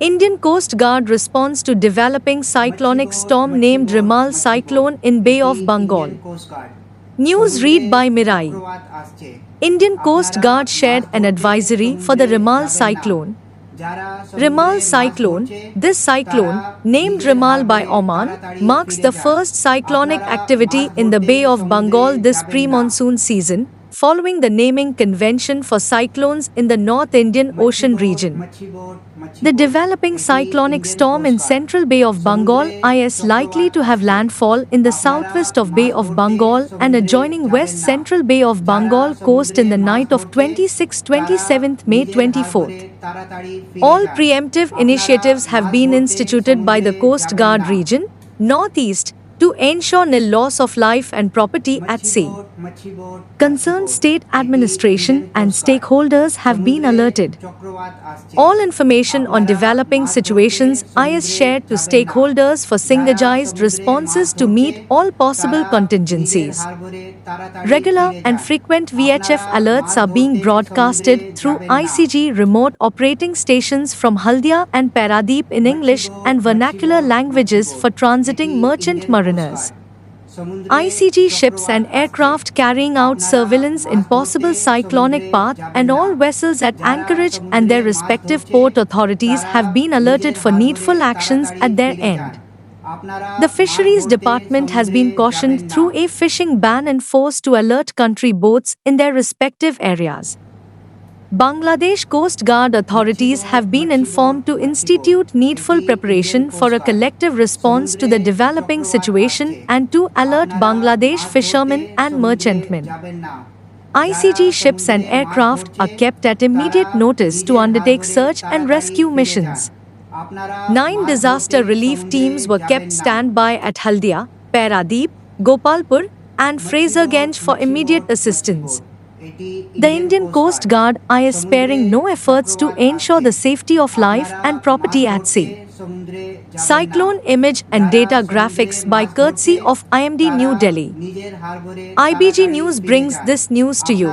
Indian Coast Guard responds to developing cyclonic storm named Rimal cyclone in Bay of Bengal. News read by Mirai. Indian Coast Guard shared an advisory for the Rimal cyclone. Rimal cyclone, this cyclone, named Rimal by Oman, marks the first cyclonic activity in the Bay of Bengal this pre-monsoon season, following the naming convention for cyclones in the North Indian Ocean region. The developing cyclonic storm in Central Bay of Bengal is likely to have landfall in the southwest of Bay of Bengal and adjoining West Central Bay of Bengal coast in the night of 26-27 May 24. All preemptive initiatives have been instituted by the Coast Guard region, Northeast, to ensure nil loss of life and property at sea. Concerned state administration and stakeholders have been alerted. All information on developing situations is shared to stakeholders for synergized responses to meet all possible contingencies. Regular and frequent VHF alerts are being broadcasted through ICG remote operating stations from Haldia and Paradeep in English and vernacular languages for transiting merchant mariners. ICG ships and aircraft carrying out surveillance in possible cyclonic path and all vessels at anchorage and their respective port authorities have been alerted for needful actions at their end. The Fisheries Department has been cautioned through a fishing ban enforced to alert country boats in their respective areas. Bangladesh Coast Guard authorities have been informed to institute needful preparation for a collective response to the developing situation and to alert Bangladesh fishermen and merchantmen. ICG ships and aircraft are kept at immediate notice to undertake search and rescue missions. 9 disaster relief teams were kept standby at Haldia, Paradeep, Gopalpur, and Fraserganj for immediate assistance. The Indian Coast Guard is sparing no efforts to ensure the safety of life and property at sea. Cyclone image and data graphics by courtesy of IMD New Delhi. IBG News brings this news to you.